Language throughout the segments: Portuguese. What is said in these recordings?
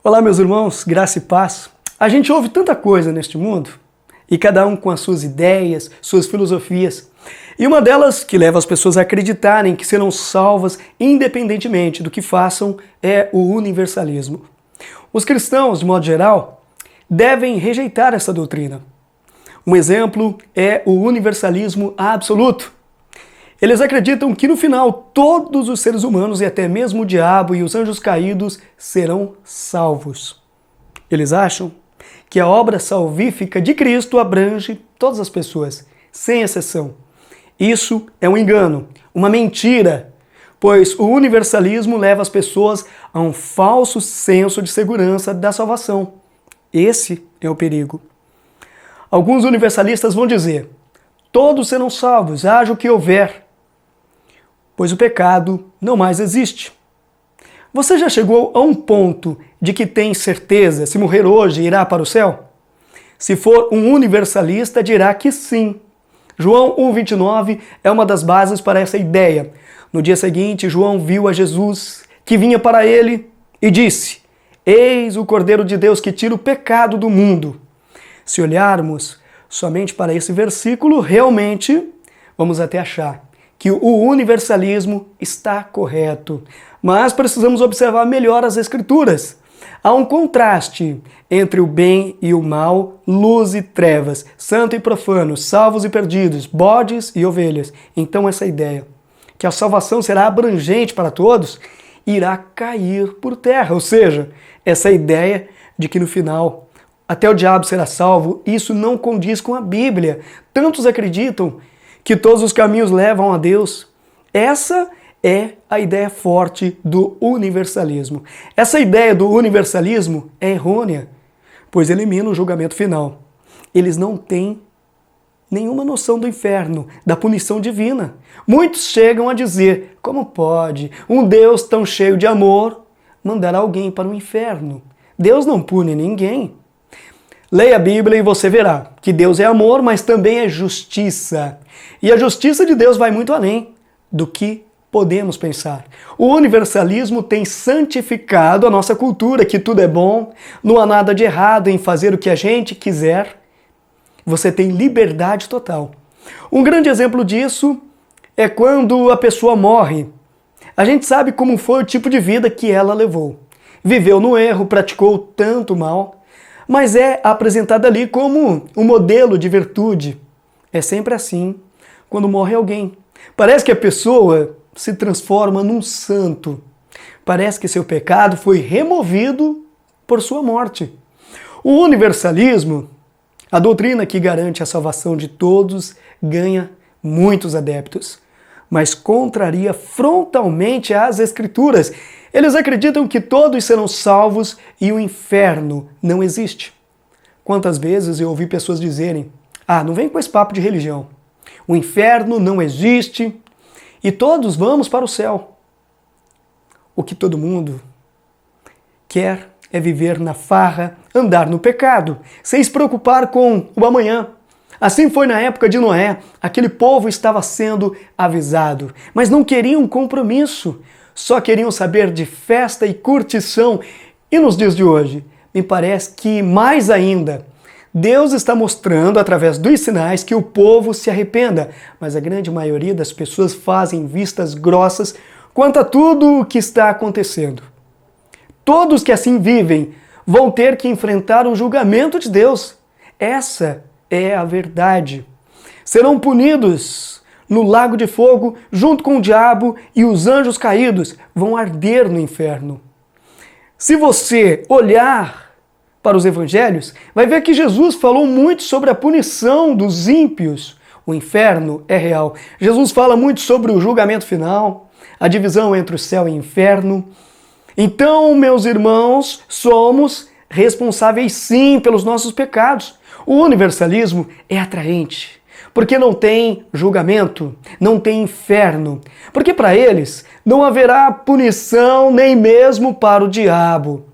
Olá, meus irmãos, graça e paz. A gente ouve tanta coisa neste mundo, e cada um com as suas ideias, suas filosofias. E uma delas, que leva as pessoas a acreditarem que serão salvas independentemente do que façam, é o universalismo. Os cristãos, de modo geral, devem rejeitar essa doutrina. Um exemplo é o universalismo absoluto. Eles acreditam que no final todos os seres humanos e até mesmo o diabo e os anjos caídos serão salvos. Eles acham que a obra salvífica de Cristo abrange todas as pessoas, sem exceção. Isso é um engano, uma mentira, pois o universalismo leva as pessoas a um falso senso de segurança da salvação. Esse é o perigo. Alguns universalistas vão dizer: todos serão salvos, haja o que houver, pois o pecado não mais existe. Você já chegou a um ponto de que tem certeza, se morrer hoje, irá para o céu? Se for um universalista, dirá que sim. João 1,29 é uma das bases para essa ideia. No dia seguinte, João viu a Jesus, que vinha para ele, e disse: Eis o Cordeiro de Deus que tira o pecado do mundo. Se olharmos somente para esse versículo, realmente vamos até achar que o universalismo está correto. Mas precisamos observar melhor as Escrituras. Há um contraste entre o bem e o mal, luz e trevas, santo e profano, salvos e perdidos, bodes e ovelhas. Então essa ideia, que a salvação será abrangente para todos, irá cair por terra. Ou seja, essa ideia de que no final até o diabo será salvo, isso não condiz com a Bíblia. Tantos acreditam que todos os caminhos levam a Deus. Essa é a ideia forte do universalismo. Essa ideia do universalismo é errônea, pois elimina o julgamento final. Eles não têm nenhuma noção do inferno, da punição divina. Muitos chegam a dizer: como pode um Deus tão cheio de amor mandar alguém para o inferno? Deus não pune ninguém. Leia a Bíblia e você verá que Deus é amor, mas também é justiça. E a justiça de Deus vai muito além do que podemos pensar. O universalismo tem santificado a nossa cultura, que tudo é bom, não há nada de errado em fazer o que a gente quiser. Você tem liberdade total. Um grande exemplo disso é quando a pessoa morre. A gente sabe como foi o tipo de vida que ela levou. Viveu no erro, praticou tanto mal, mas é apresentada ali como um modelo de virtude. É sempre assim quando morre alguém. Parece que a pessoa se transforma num santo. Parece que seu pecado foi removido por sua morte. O universalismo, a doutrina que garante a salvação de todos, ganha muitos adeptos, mas contraria frontalmente as Escrituras. Eles acreditam que todos serão salvos e o inferno não existe. Quantas vezes eu ouvi pessoas dizerem: não vem com esse papo de religião. O inferno não existe e todos vamos para o céu. O que todo mundo quer é viver na farra, andar no pecado, sem se preocupar com o amanhã. Assim foi na época de Noé. Aquele povo estava sendo avisado, mas não queriam compromisso. Só queriam saber de festa e curtição. E nos dias de hoje, me parece que mais ainda, Deus está mostrando através dos sinais que o povo se arrependa, mas a grande maioria das pessoas fazem vistas grossas quanto a tudo o que está acontecendo. Todos que assim vivem vão ter que enfrentar o julgamento de Deus. Essa é a verdade. Serão punidos no lago de fogo, junto com o diabo, e os anjos caídos vão arder no inferno. Se você olhar para os evangelhos, vai ver que Jesus falou muito sobre a punição dos ímpios. O inferno é real. Jesus fala muito sobre o julgamento final, a divisão entre o céu e o inferno. Então, meus irmãos, somos responsáveis sim pelos nossos pecados. O universalismo é atraente, porque não tem julgamento, não tem inferno. Porque para eles não haverá punição nem mesmo para o diabo.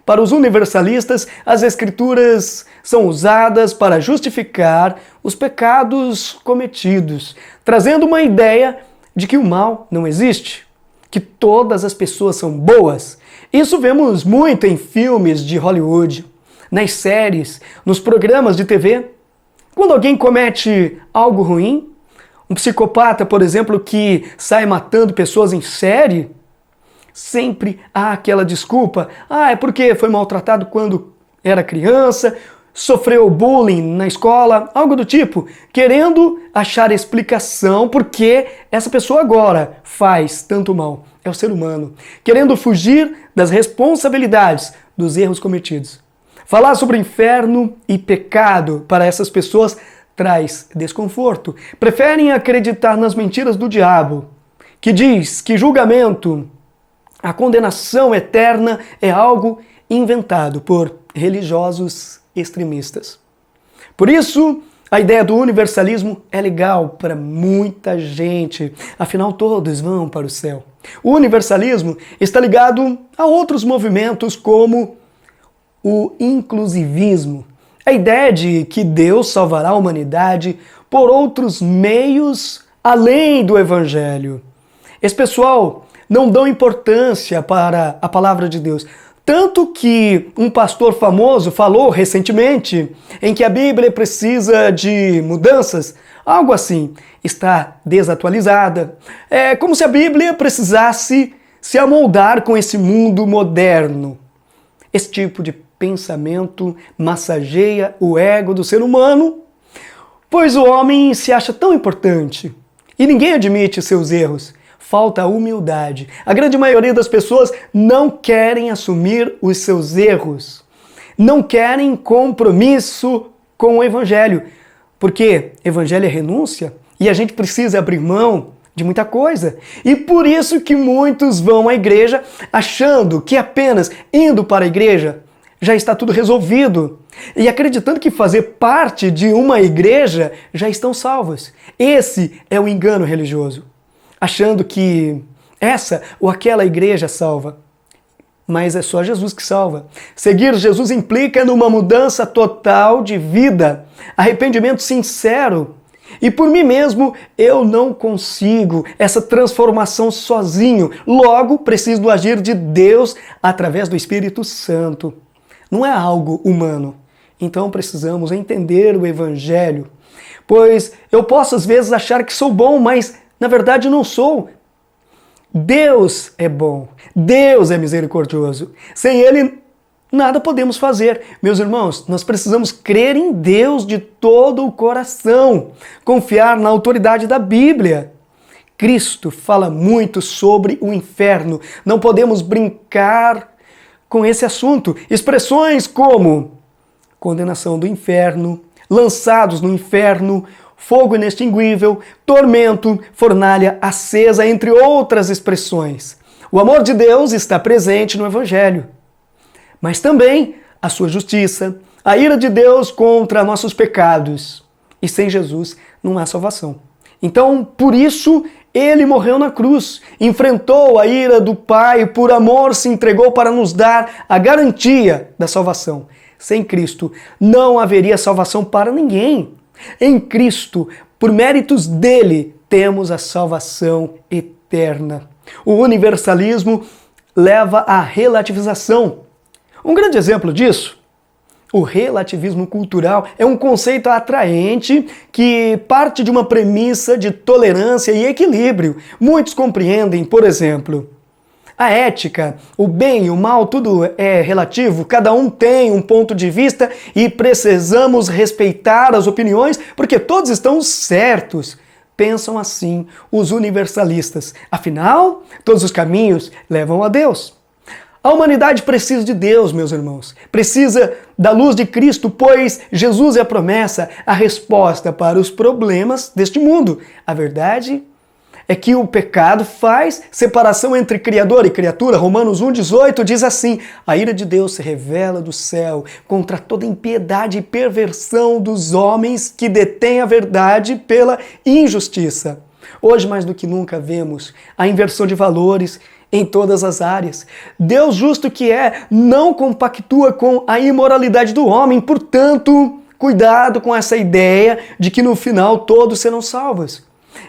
Para os universalistas, as Escrituras são usadas para justificar os pecados cometidos, trazendo uma ideia de que o mal não existe, que todas as pessoas são boas Isso vemos muito em filmes de Hollywood, nas séries, nos programas de TV. Quando alguém comete algo ruim, um psicopata, por exemplo, que sai matando pessoas em série, sempre há aquela desculpa. É porque foi maltratado quando era criança, sofreu bullying na escola, algo do tipo, querendo achar explicação porque essa pessoa agora faz tanto mal. É o ser humano, querendo fugir das responsabilidades dos erros cometidos. Falar sobre inferno e pecado para essas pessoas traz desconforto. Preferem acreditar nas mentiras do diabo, que diz que julgamento, a condenação eterna é algo inventado por religiosos extremistas. Por isso, a ideia do universalismo é legal para muita gente, afinal todos vão para o céu. O universalismo está ligado a outros movimentos como o inclusivismo, a ideia de que Deus salvará a humanidade por outros meios além do Evangelho. Esse pessoal não dão importância para a palavra de Deus. Tanto que um pastor famoso falou recentemente em que a Bíblia precisa de mudanças, algo assim, está desatualizada. É como se a Bíblia precisasse se amoldar com esse mundo moderno. Esse tipo de pensamento massageia o ego do ser humano, pois o homem se acha tão importante e ninguém admite seus erros. Falta humildade. A grande maioria das pessoas não querem assumir os seus erros, não querem compromisso com o Evangelho, porque Evangelho é renúncia e a gente precisa abrir mão de muita coisa. E por isso que muitos vão à igreja achando que apenas indo para a igreja já está tudo resolvido e acreditando que fazer parte de uma igreja já estão salvos. Esse é o engano religioso. Achando que essa ou aquela igreja salva. Mas é só Jesus que salva. Seguir Jesus implica numa mudança total de vida, arrependimento sincero. E por mim mesmo, eu não consigo essa transformação sozinho. Logo, preciso do agir de Deus através do Espírito Santo. Não é algo humano. Então precisamos entender o Evangelho. Pois eu posso às vezes achar que sou bom, mas na verdade não sou. Deus é bom, Deus é misericordioso. Sem Ele, nada podemos fazer. Meus irmãos, nós precisamos crer em Deus de todo o coração, confiar na autoridade da Bíblia. Cristo fala muito sobre o inferno. Não podemos brincar com esse assunto. Expressões como condenação do inferno, lançados no inferno, fogo inextinguível, tormento, fornalha acesa, entre outras expressões. O amor de Deus está presente no Evangelho, mas também a sua justiça, a ira de Deus contra nossos pecados. E sem Jesus não há salvação. Então, por isso, Ele morreu na cruz, enfrentou a ira do Pai, por amor se entregou para nos dar a garantia da salvação. Sem Cristo não haveria salvação para ninguém. Em Cristo, por méritos dele, temos a salvação eterna. O universalismo leva à relativização. Um grande exemplo disso, o relativismo cultural, é um conceito atraente que parte de uma premissa de tolerância e equilíbrio. Muitos compreendem, por exemplo, a ética, o bem e o mal, tudo é relativo, cada um tem um ponto de vista e precisamos respeitar as opiniões porque todos estão certos. Pensam assim os universalistas. Afinal, todos os caminhos levam a Deus. A humanidade precisa de Deus, meus irmãos. Precisa da luz de Cristo, pois Jesus é a promessa, a resposta para os problemas deste mundo. A verdade é que o pecado faz separação entre Criador e criatura. Romanos 1,18 diz assim: a ira de Deus se revela do céu contra toda impiedade e perversão dos homens que detêm a verdade pela injustiça. Hoje, mais do que nunca, vemos a inversão de valores em todas as áreas. Deus justo que é, não compactua com a imoralidade do homem. Portanto, cuidado com essa ideia de que no final todos serão salvos.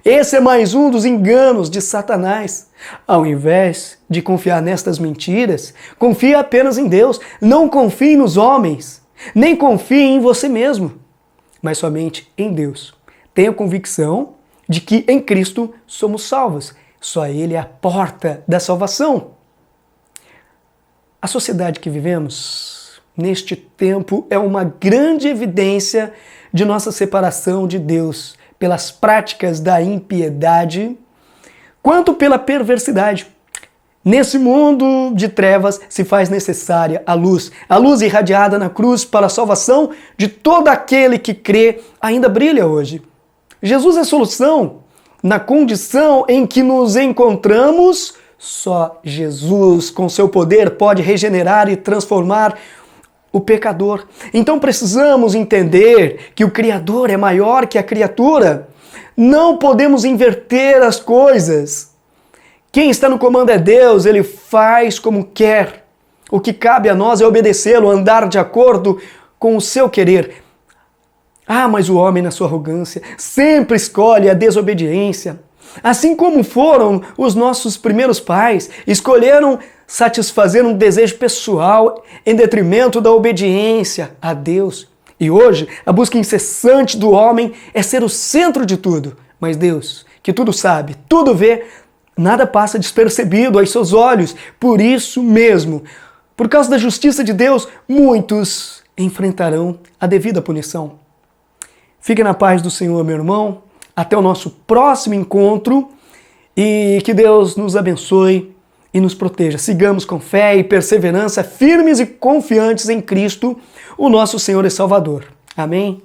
Esse é mais um dos enganos de Satanás. Ao invés de confiar nestas mentiras, confie apenas em Deus. Não confie nos homens, nem confie em você mesmo, mas somente em Deus. Tenha convicção de que em Cristo somos salvos. Só Ele é a porta da salvação. A sociedade que vivemos neste tempo é uma grande evidência de nossa separação de Deus pelas práticas da impiedade, quanto pela perversidade. Nesse mundo de trevas se faz necessária a luz irradiada na cruz para a salvação de todo aquele que crê, ainda brilha hoje. Jesus é a solução. Na condição em que nos encontramos, só Jesus, com seu poder, pode regenerar e transformar o pecador. Então precisamos entender que o Criador é maior que a criatura. Não podemos inverter as coisas. Quem está no comando é Deus, Ele faz como quer. O que cabe a nós é obedecê-lo, andar de acordo com o seu querer. Ah, mas o homem, na sua arrogância, sempre escolhe a desobediência. Assim como foram os nossos primeiros pais, escolheram satisfazer um desejo pessoal em detrimento da obediência a Deus. E hoje, a busca incessante do homem é ser o centro de tudo. Mas Deus, que tudo sabe, tudo vê, nada passa despercebido aos seus olhos. Por isso mesmo, por causa da justiça de Deus, muitos enfrentarão a devida punição. Fique na paz do Senhor, meu irmão. Até o nosso próximo encontro e que Deus nos abençoe e nos proteja. Sigamos com fé e perseverança, firmes e confiantes em Cristo, o nosso Senhor e Salvador. Amém?